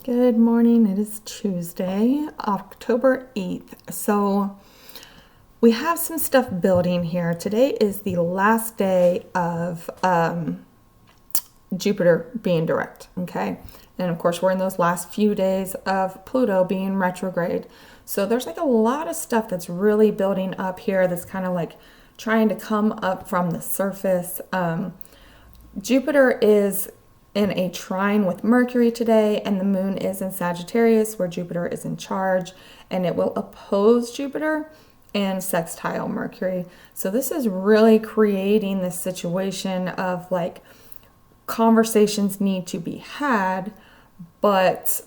Good morning. It is Tuesday, October 8th. So we have some stuff building here. Today is the last day of Jupiter being direct, okay? And of course, we're in those last few days of Pluto being retrograde. So there's like a lot of stuff that's really building up here that's kind of like trying to come up from the surface. Jupiter is in a trine with Mercury today, and the moon is in Sagittarius where Jupiter is in charge, and it will oppose Jupiter and sextile Mercury. So this is really creating this situation of like conversations need to be had, but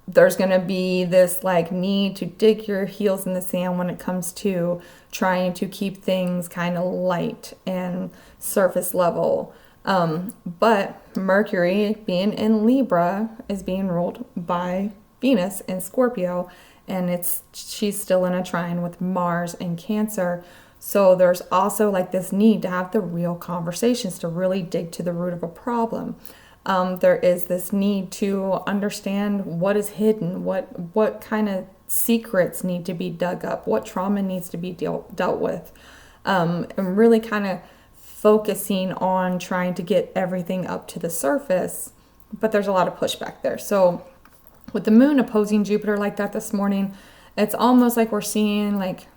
there's going to be this like need to dig your heels in the sand when it comes to trying to keep things kind of light and surface level. But Mercury, being in Libra, is being ruled by Venus in Scorpio, and she's still in a trine with Mars in Cancer. So there's also like this need to have the real conversations, to really dig to the root of a problem. There is this need to understand what is hidden, what kind of secrets need to be dug up, what trauma needs to be dealt with, and really kind of focusing on trying to get everything up to the surface, but there's a lot of pushback there. So with the moon opposing Jupiter like that this morning, it's almost like we're seeing like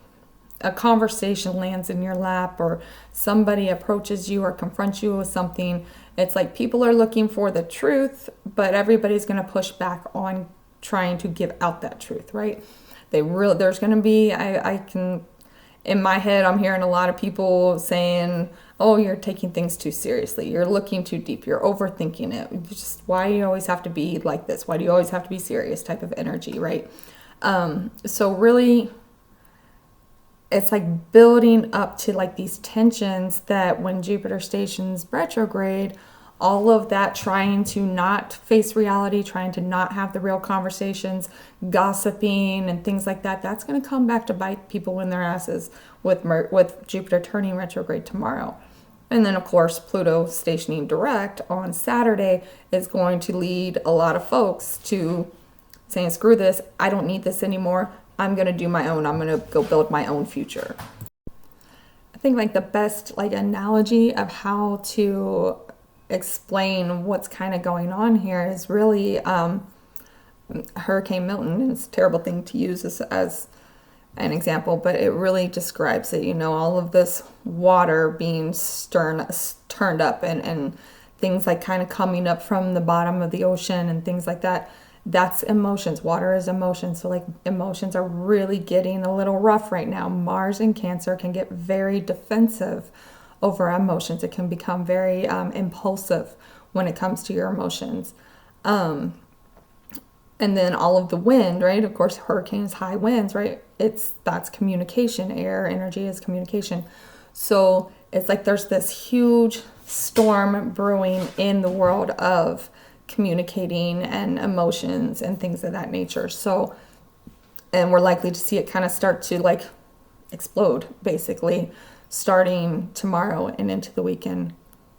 a conversation lands in your lap, or somebody approaches you or confronts you with something. It's like people are looking for the truth, but everybody's going to push back on trying to give out that truth, right? There's going to be, in my head, I'm hearing a lot of people saying, oh, you're taking things too seriously. You're looking too deep. You're overthinking it. Why do you always have to be like this? Why do you always have to be serious type of energy, right? So really, it's like building up to like these tensions that when Jupiter stations retrograde, all of that trying to not face reality, trying to not have the real conversations, gossiping and things like that, that's going to come back to bite people in their asses with Jupiter turning retrograde tomorrow. And then, of course, Pluto stationing direct on Saturday is going to lead a lot of folks to saying, screw this, I don't need this anymore. I'm going to do my own. I'm going to go build my own future. I think like the best like analogy of how to explain what's kind of going on here is really Hurricane Milton. And it's a terrible thing to use as an example, but it really describes it. All of this water being turned up and things like kind of coming up from the bottom of the ocean and things like that. That's emotions. Water is emotion. So like emotions are really getting a little rough right now. Mars in Cancer can get very defensive over emotions. It can become very impulsive when it comes to your emotions. And then all of the wind, right? Of course, hurricanes, high winds, right? That's communication. Air energy is communication. So it's like there's this huge storm brewing in the world of communicating and emotions and things of that nature. So, and we're likely to see it kind of start to like explode, basically, starting tomorrow and into the weekend,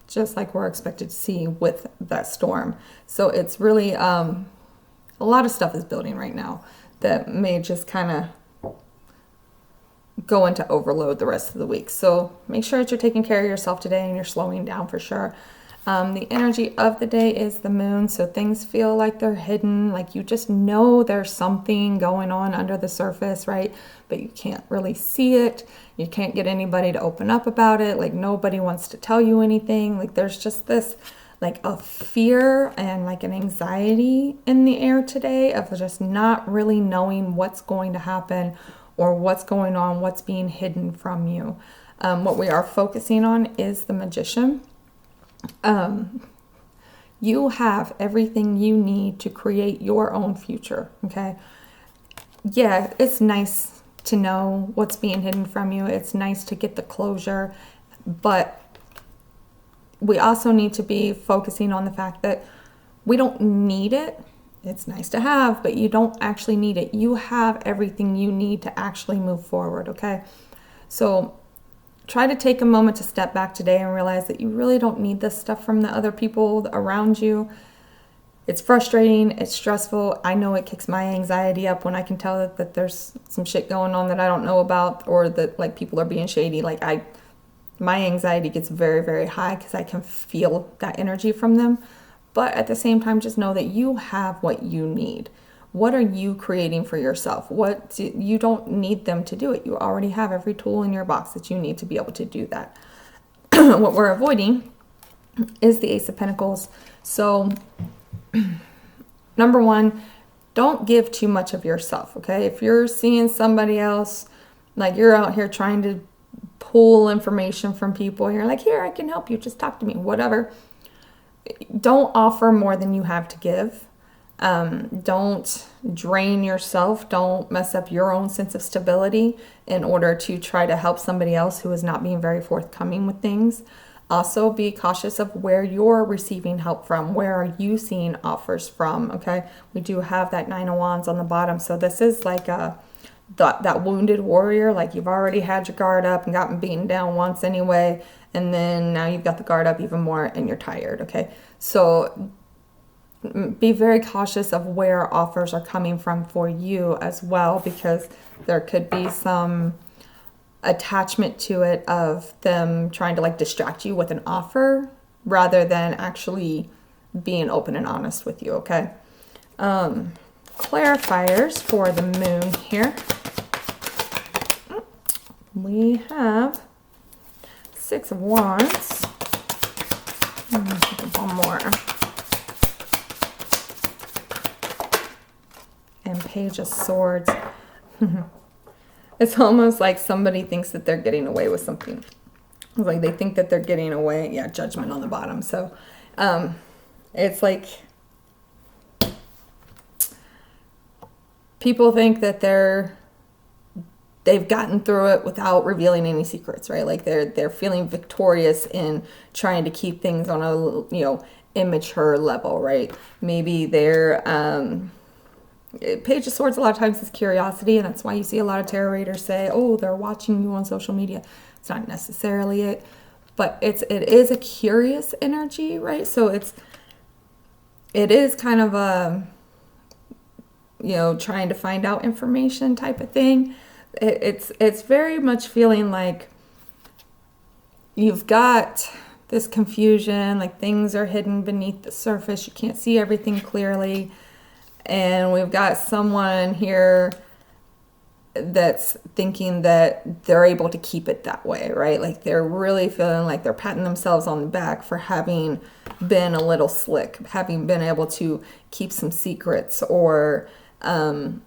just like we're expected to see with that storm. So it's really, a lot of stuff is building right now that may just kind of go into overload the rest of the week. So make sure that you're taking care of yourself today and you're slowing down for sure. The energy of the day is the moon, so things feel like they're hidden, like you just know there's something going on under the surface, right? But you can't really see it. You can't get anybody to open up about it. Like nobody wants to tell you anything. Like there's just this like a fear and like an anxiety in the air today of just not really knowing what's going to happen or what's going on, what's being hidden from you. What we are focusing on is the Magician. You have everything you need to create your own future, okay? Yeah, it's nice to know what's being hidden from you. It's nice to get the closure, but we also need to be focusing on the fact that we don't need it. It's nice to have, but you don't actually need it. You have everything you need to actually move forward, okay? So try to take a moment to step back today and realize that you really don't need this stuff from the other people around you. it's frustrating, it's stressful. I know it kicks my anxiety up when I can tell that there's some shit going on that I don't know about, or that like people are being shady. Like my anxiety gets very, very high because I can feel that energy from them. But at the same time, just know that you have what you need. What are you creating for yourself? You don't need them to do it. You already have every tool in your box that you need to be able to do that. What we're avoiding is the Ace of Pentacles. So number one, don't give too much of yourself, okay? If you're seeing somebody else, like you're out here trying to pull information from people, and you're like, here, I can help you, just talk to me, whatever. Don't offer more than you have to give. Don't drain yourself. Don't mess up your own sense of stability in order to try to help somebody else who is not being very forthcoming with things. Also, be cautious of where you're receiving help from. Where are you seeing offers from? Okay, we do have that Nine of Wands on the bottom. So this is like that wounded warrior. Like you've already had your guard up and gotten beaten down once anyway. And then now you've got the guard up even more and you're tired. Okay, so be very cautious of where offers are coming from for you as well, because there could be some attachment to it of them trying to like distract you with an offer rather than actually being open and honest with you. Okay, clarifiers for the moon here. We have Six of Wands. One more. And Page of Swords. It's almost like somebody thinks that they're getting away with something. It's like they think that they're getting away. Yeah, Judgment on the bottom. So it's like people think that they've gotten through it without revealing any secrets, right? Like they're feeling victorious in trying to keep things on a immature level, right? Maybe they're Page of Swords a lot of times is curiosity, and that's why you see a lot of tarot readers say, oh, they're watching you on social media. It's not necessarily it, but it is a curious energy, right? So it is kind of a trying to find out information type of thing. It's very much feeling like you've got this confusion, like things are hidden beneath the surface. You can't see everything clearly. And we've got someone here that's thinking that they're able to keep it that way, right? Like they're really feeling like they're patting themselves on the back for having been a little slick, having been able to keep some secrets or kind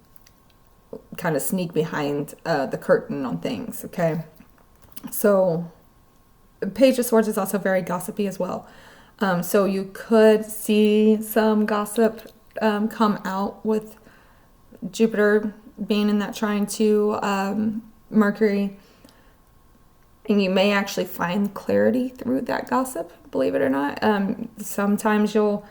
of sneak behind the curtain on things, okay? So Page of Swords is also very gossipy as well. So you could see some gossip come out with Jupiter being in that trine to Mercury, and you may actually find clarity through that gossip, believe it or not. Sometimes you'll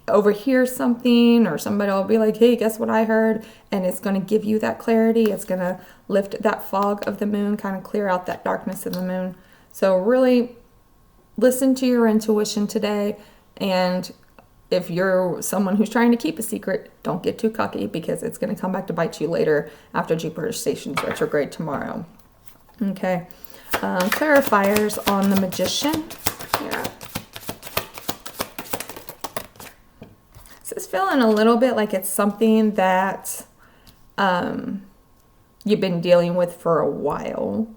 overhear something, or somebody will be like, hey, guess what I heard? And it's going to give you that clarity. It's going to lift that fog of the moon, kind of clear out that darkness of the moon. So really listen to your intuition today. And if you're someone who's trying to keep a secret, don't get too cocky, because it's going to come back to bite you later after Jupiter stations retrograde tomorrow. Okay. Clarifiers on the Magician. Yeah. So it's feeling a little bit like it's something that you've been dealing with for a while.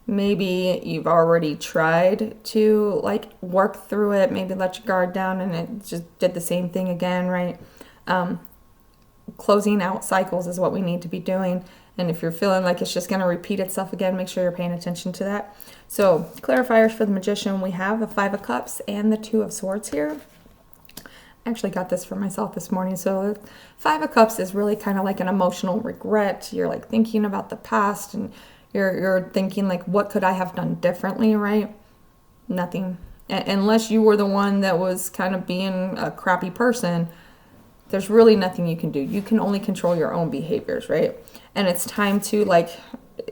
Maybe you've already tried to like work through it, maybe let your guard down, and it just did the same thing again, right? Closing out cycles is what we need to be doing. And if you're feeling like it's just going to repeat itself again, make sure you're paying attention to that. So clarifiers for the Magician, we have the Five of Cups and the Two of Swords here. I actually got this for myself this morning. So Five of Cups is really kind of like an emotional regret. You're like thinking about the past, and you're thinking like, what could I have done differently, right? Nothing. Unless you were the one that was kind of being a crappy person, there's really nothing you can do. You can only control your own behaviors, right? And it's time to like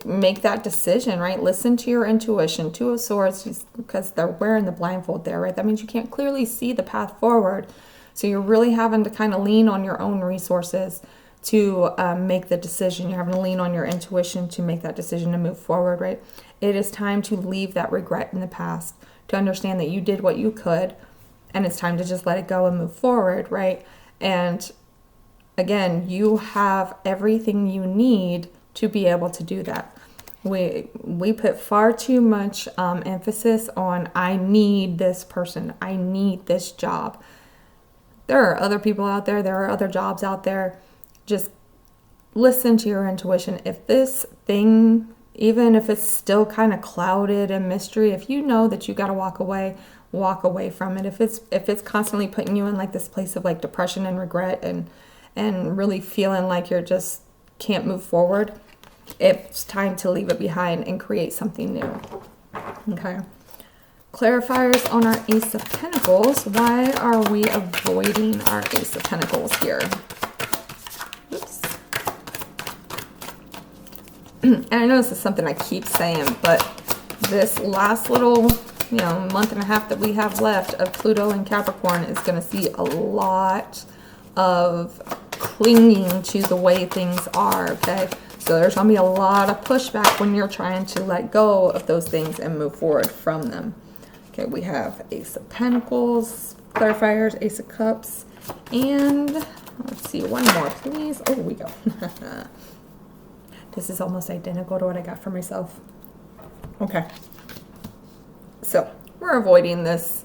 make that decision, right? Listen to your intuition. Two of Swords, because they're wearing the blindfold there, right? That means you can't clearly see the path forward. So you're really having to kind of lean on your own resources to make the decision. You're having to lean on your intuition to make that decision to move forward, right? It is time to leave that regret in the past, to understand that you did what you could, and it's time to just let it go and move forward, right? And again, you have everything you need to be able to do that. We put far too much emphasis on, I need this person, I need this job. There are other people out there, there are other jobs out there. Just listen to your intuition. If this thing, even if it's still kind of clouded in mystery, if you know that you got to walk away from it. If it's constantly putting you in like this place of like depression and regret and really feeling like you're just can't move forward, it's time to leave it behind and create something new. Okay. Clarifiers on our Ace of Pentacles. Why are we avoiding our Ace of Pentacles here? Oops. And I know this is something I keep saying, but this last little, month and a half that we have left of Pluto and Capricorn is going to see a lot of clinging to the way things are, okay? So there's going to be a lot of pushback when you're trying to let go of those things and move forward from them. Okay, we have Ace of Pentacles, clarifiers, Ace of Cups, and let's see, one more, please. Oh, we go. This is almost identical to what I got for myself. Okay. So we're avoiding this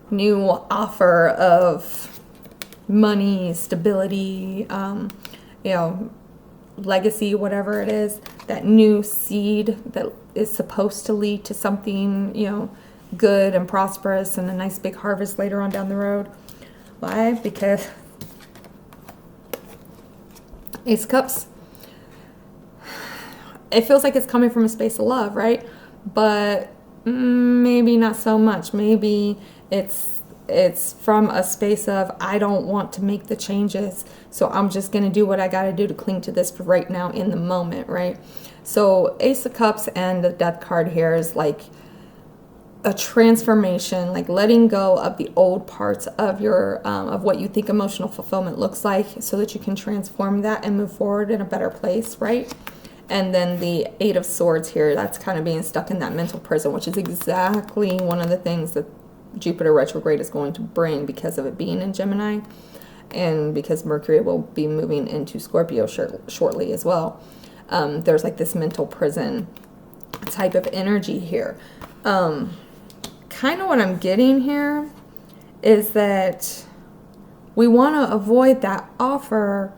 new offer of money, stability, legacy, whatever it is, that new seed that is supposed to lead to something, good and prosperous and a nice big harvest later on down the road. Why? Because Ace of Cups, it feels like it's coming from a space of love, right? But maybe not so much. Maybe it's from a space of, I don't want to make the changes, so I'm just going to do what I got to do to cling to this for right now in the moment, right? So Ace of Cups and the Death card here is like a transformation, like letting go of the old parts of your of what you think emotional fulfillment looks like, so that you can transform that and move forward in a better place, right? And then the Eight of Swords here, that's kind of being stuck in that mental prison, which is exactly one of the things that Jupiter retrograde is going to bring because of it being in Gemini, and because Mercury will be moving into Scorpio shortly as well. There's like this mental prison type of energy here. Kind of what I'm getting here is that we want to avoid that offer,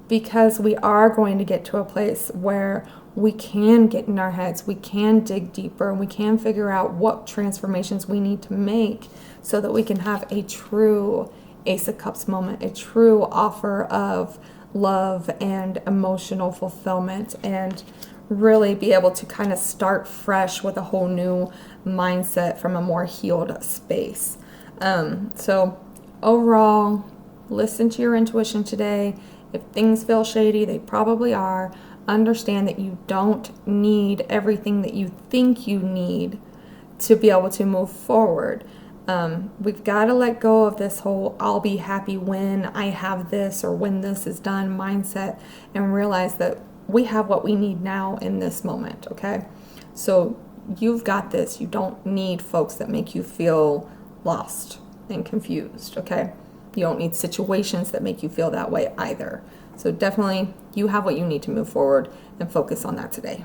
because we are going to get to a place where we can get in our heads, we can dig deeper, and we can figure out what transformations we need to make so that we can have a true Ace of Cups moment, a true offer of love and emotional fulfillment, and really be able to kind of start fresh with a whole new mindset from a more healed space. So overall, listen to your intuition today. If things feel shady, they probably are. Understand that you don't need everything that you think you need to be able to move forward. We've got to let go of this whole I'll be happy when I have this or when this is done mindset, and realize that we have what we need now in this moment, okay? So you've got this. You don't need folks that make you feel lost and confused, okay? You don't need situations that make you feel that way either. So definitely, you have what you need to move forward, and focus on that today.